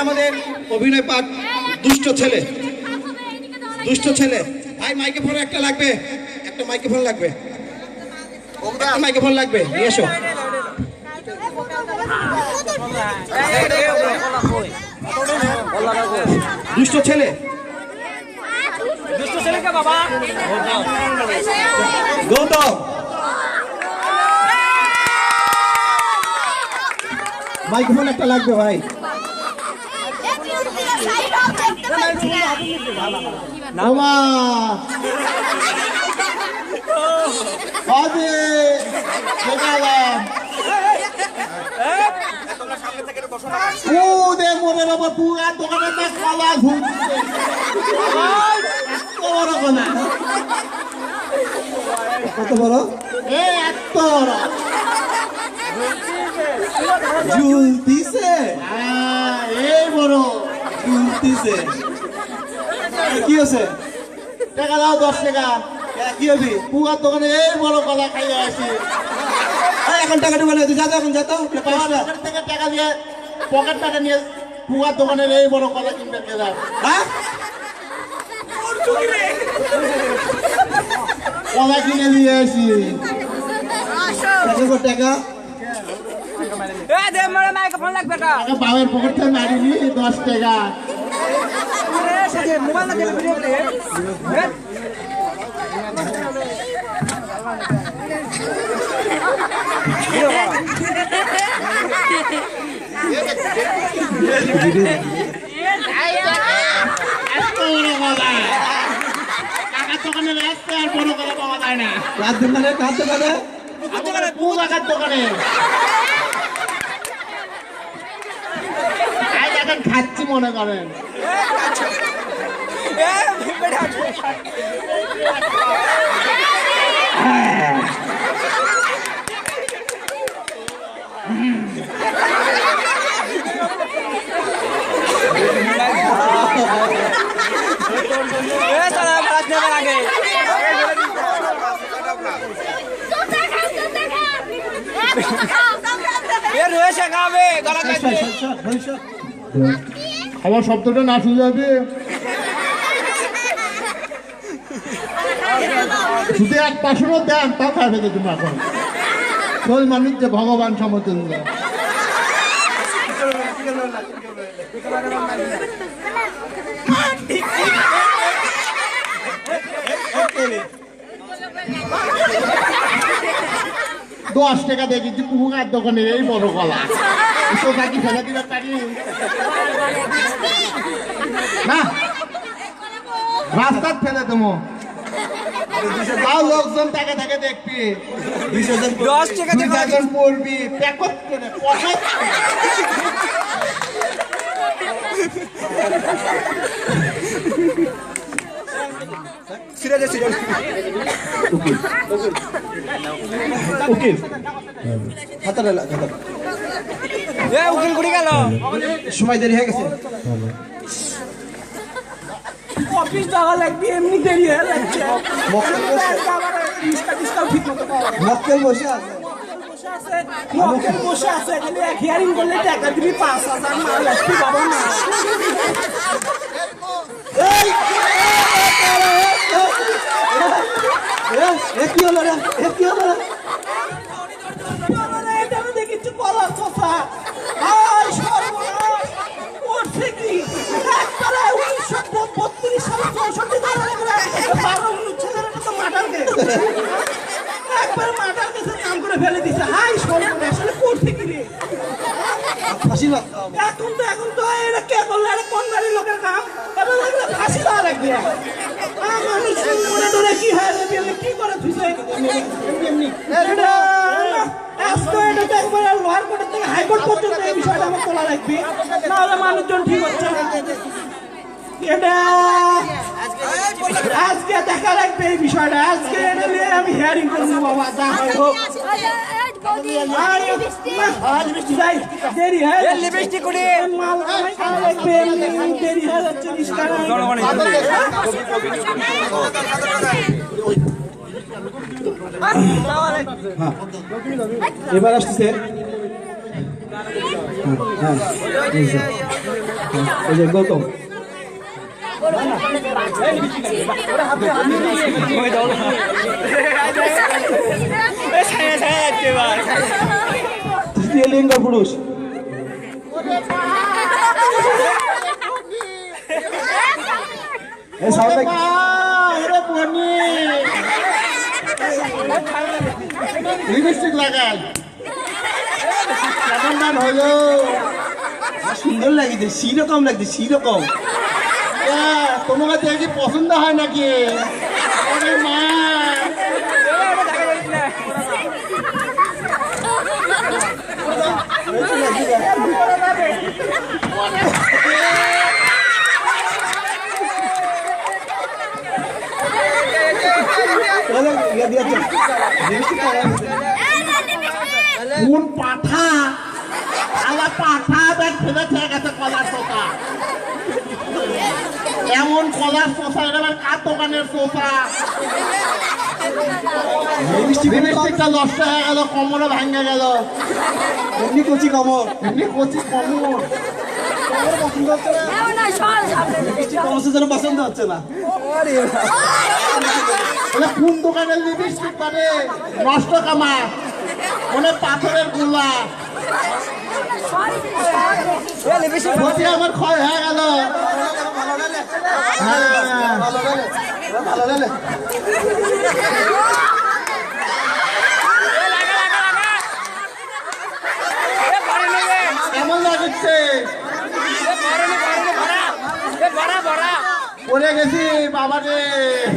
আমাদের অভিনয় পাঠ দুষ্ট ছেলে ভাই মাইক্রোফোন একটা লাগবে, একটা মাইক্রোফোন লাগবে, একটা মাইক্রোফোন লাগবে, নিয়ে এসো। দুষ্ট ছেলে কে বাবা গৌতম, মাইক্রোফোন একটা লাগবে ভাই। পুরা দোকানে খাওয়া কত বড়, এত বড় ঝুলতিছে, এই বড় ঝুলতিছে। কি হচ্ছে? টাকা দাও, 10 টাকা। কি হবি? পুয়ার দোকানে এই বড় কলা খাইয়ে আসি। এখন টাকা ঢুকানো যা, এখন যাতো থেকে টাকা দিয়ে পকেট টাকা নিয়ে পুয়ার দোকানের এই বড় কলা কিনতে গেলাম। হ্যাঁ, কলা কিনে দিয়ে আসি। টাকা বাবার পকেট থেকে মারিনি, 10 টাকা। খাচ্ছি মনে করেন। আমার শব্দটা না শুনে যাবে, শুধু 1% দেন, তা খাবে তো তুমি। এখন শোল মানুষ যে ভগবান সমতুল্য। দশ টাকা দেখি কুকুরের দোকানে এই বড় কলা কি ফেলে দিতে পারি না, রাস্তায় ফেলে দেবো। লোকজন তাকে তাকে দেখবি, 10 টাকা পড়বি, সময় দেরি হয়ে গেছে। অফিস যাওয়া লাগবে, এমনি দেরি হয়ে যাচ্ছে। বসে আছে, খালি হিয়ারিং করলে টাকা দিবি 5,000 মাল আসবি বাবা না। কি হলো রে, কি হলো রে? কিছু বলার কথা করছে কি? 1932 সালে 64 একবার মার্ডার কেসের নাম করে ফেলে দিছে। হাই আসলে করছে কি রে? এখন তো এটা কে করলো? এটা কোন বাড়ির লোকের কাম? এবার ফাঁসি দেওয়া লাগবে। মানুষ মনে ধরে কি হয়, কি করে তুইছে লোয়ার কোর্টের থেকে হাইকোর্ট পর্যন্ত এই বিষয়টা আমার তোলা লাগবে, নাহলে মানুষজন ঠিক হচ্ছে। এটা আজকে দেখা লাগবে এই বিষয়টা, আজকে এটা নিয়ে আমি হিয়ারিং করবো বাবা। যা হয় হোক, দেরি হয়ে এবার আসতেছে। এই যে গৌতম তৃতীয় লিঙ্গ পুরুষ লিপস্টিক লাগাই হলো সুন্দর লাগছে সেরকম লাগছে সেরকম তোমার দেখি পছন্দ হয় নাকি মা কোন পাঠা আলা পাঠা ব্যাগ ফেলে খেয়ে গেছে কলার চোখা এমন কলার চোখা এটা কার দোকানের চোখা লিপস্টিকটা নষ্ট হয়ে গেল কোমরে ভাঙে গেল এমনি কচি কমর এমনি কচি কোমর পছন্দ হচ্ছে যেন পছন্দ হচ্ছে না কোন দোকানের লিপস্টিক মানে নষ্ট কামা মনে পাথরের গোলা আমার ক্ষয় হয়ে গেল কেমন লাগছে পড়ে গেছি বাবারে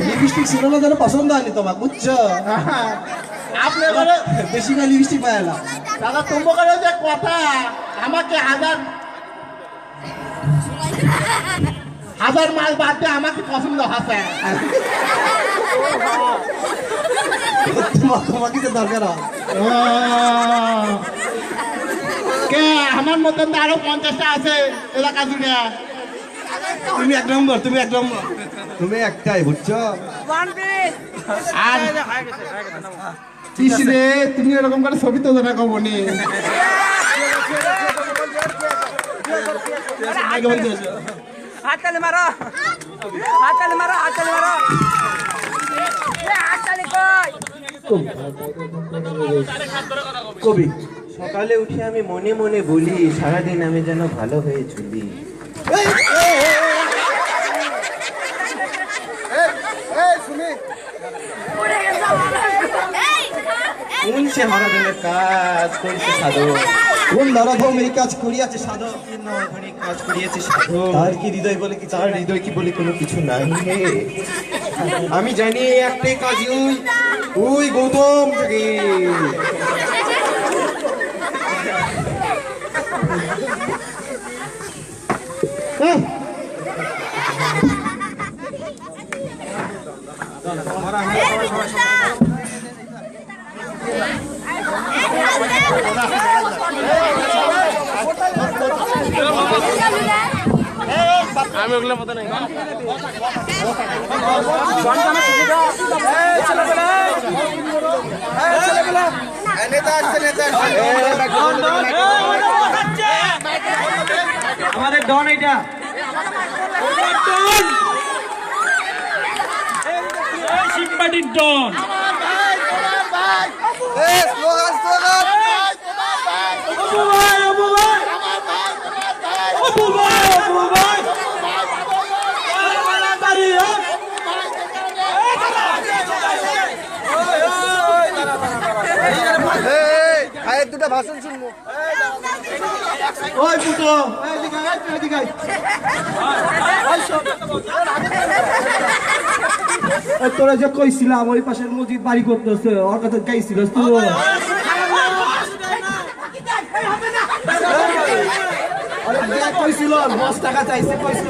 লিপস্টিক ছিল না যেন পছন্দ হয়নি তোমার বুঝছো আপনি এবারে বেশি করে লিপস্টিক পায় না দাদা তোমার যে কথা আমাকে হাজার মাল বাদ দিয়ে আমাকে পছন্দ আছে তোমাকে তো দরকার হয় কে আমার মতন তো আরো 50টা আছে এলাকা জুড়ে তুমি এক নম্বর তুমি একটাই বুঝছো আর রে তুমি এরকম করে ছবি তো দেখা কমনি হাততালি মারো হাততালি মারো হাততালি মারো হাততালি কই কবি সকালে উঠে আমি মনে মনে বলি সারাদিন আমি যেন ভালো হয়ে চলি কোন সে হরদিনের কাজ করছে সাধক কোন নরধম এই কাজ করিয়াছে সাধক অনেক কাজ করিয়েছে সাধক তার কি হৃদয় বলে কি তার হৃদয় কি বলে কোনো কিছু নাই হে আমি জানি একটাই কাজ ওই গৌতম থেকে আমি ওগুলো মতো নাই আমাদের ডন এটা সিম্পাটির ডন দুটা ভাষণ শুনবো ওই পুতো তোরা যে কইছিলাম ওই পাশের মসজিদ বাড়ি করতেছে ওর কথা গাইছিল তো কইছিল 10 টাকা চাইছে কইছিল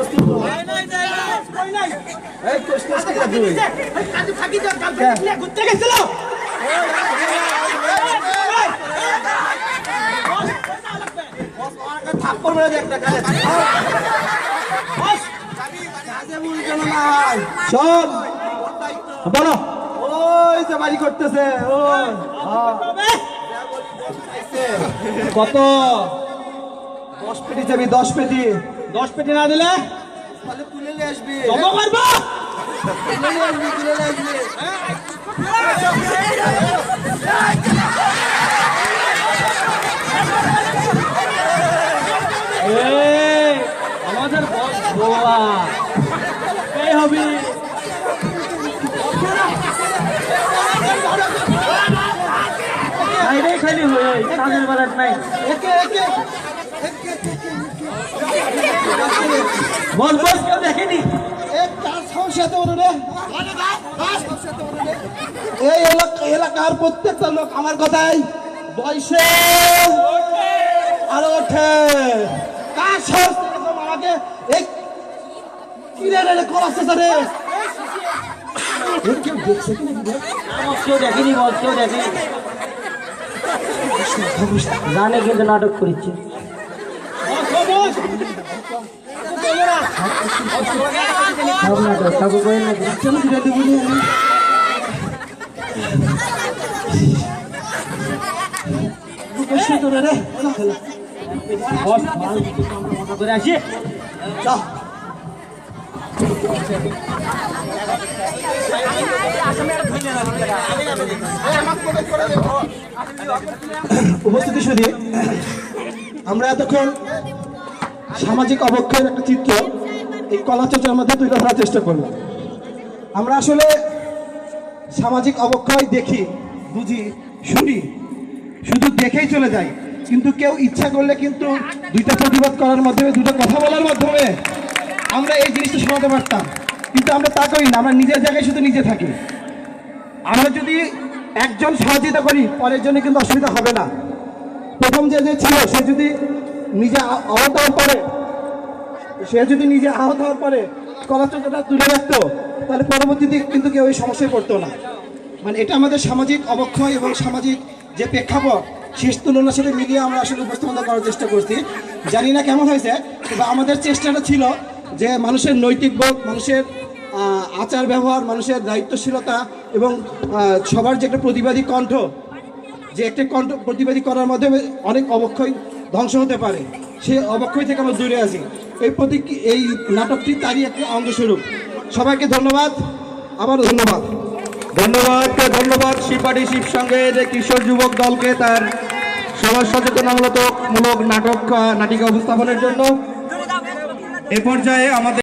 এই কষ্ট করে তুই কাজু ফাকি দাও কাল ঘুরতে গেছিল থাপ্পড় মেরে দেখ একটা কালে শোন বলো ওই যে বাড়ি করতেছে কত 10 পেটি যাবি 10 পেটি 10 পেটি না দিলে তাহলে তুলে নিয়ে আসবি জমা করবো। তুলে নিয়ে আসবি তুলে নিয়ে আসবি এই, আমাদের বস বোয়া এই হবি খালি হয়ে কাজের বেলার নাই একে একে বস বস কেউ দেখেনি। এক কাজ সংসাতে ওরে রে এই এলাকার প্রত্যেকটা লোক আমার কথাই বয়সে আরো ওঠে কাজ সংস্থা আমাকে এই কিরে রে করাচ্ছে রে কেউ দেখছে কি নাকি রে? কেউ দেখেনি বস, কেউ দেখেনি, জানে কিন্তু নাটক করেছে। সব নাটক কাকু করেন নাকি? চলো কিরে দেবো রে বসে তোরে রে বস মাল দিতে তো আমরা মজা করে আসি। যা উপস্থিতি শুধু আমরা এতক্ষণ সামাজিক অবক্ষয়ের একটা চিত্র এই কলাচর্চার মধ্যে তুলে ধরার চেষ্টা করলাম। আমরা আসলে সামাজিক অবক্ষয় দেখি, বুঝি, শুনি, শুধু দেখেই চলে যাই, কিন্তু কেউ ইচ্ছা করলে কিন্তু দুইটা প্রতিবাদ করার মাধ্যমে, দুটো কথা বলার মাধ্যমে আমরা এই জিনিসটা শোনাতে পারতাম, কিন্তু আমরা তা করি না। আমরা নিজের জায়গায় শুধু নিজে থাকি। আমরা যদি একজন সহযোগিতা করি, পরের জন্য কিন্তু অসুবিধা হবে না। প্রথম যে ছিল সে যদি নিজে আহত হওয়ার পরে, কলাচর্চাটা তুলে রাখতো, তাহলে পরবর্তীতে কিন্তু কেউ এই সমস্যায় পড়তো না। মানে এটা আমাদের সামাজিক অবক্ষয় এবং সামাজিক যে প্রেক্ষাপট, শেষ তুলনার সাথে মিলিয়ে আমরা আসলে উপস্থাপনা করার চেষ্টা করছি। জানি না কেমন হয়েছে, তবে আমাদের চেষ্টাটা ছিল যে মানুষের নৈতিক বোধ, মানুষের আচার ব্যবহার, মানুষের দায়িত্বশীলতা এবং সবার যে একটা প্রতিবাদী কণ্ঠ, যে একটা কণ্ঠ প্রতিবাদী করার মাধ্যমে অনেক অবক্ষয় ধ্বংস হতে পারে, সেই অবক্ষয় থেকে আমরা দূরে আছি। এই নাটকটি তারই একটা অংশস্বরূপ। সবাইকে ধন্যবাদ, আবার ধন্যবাদ। ধন্যবাদ শিববাড়ি শিব সঙ্গের কিশোর যুবক দলকে তার সমাজ সচেতনমূলক নাটিকা উপস্থাপনের জন্য। এ পর্যায়ে আমাদের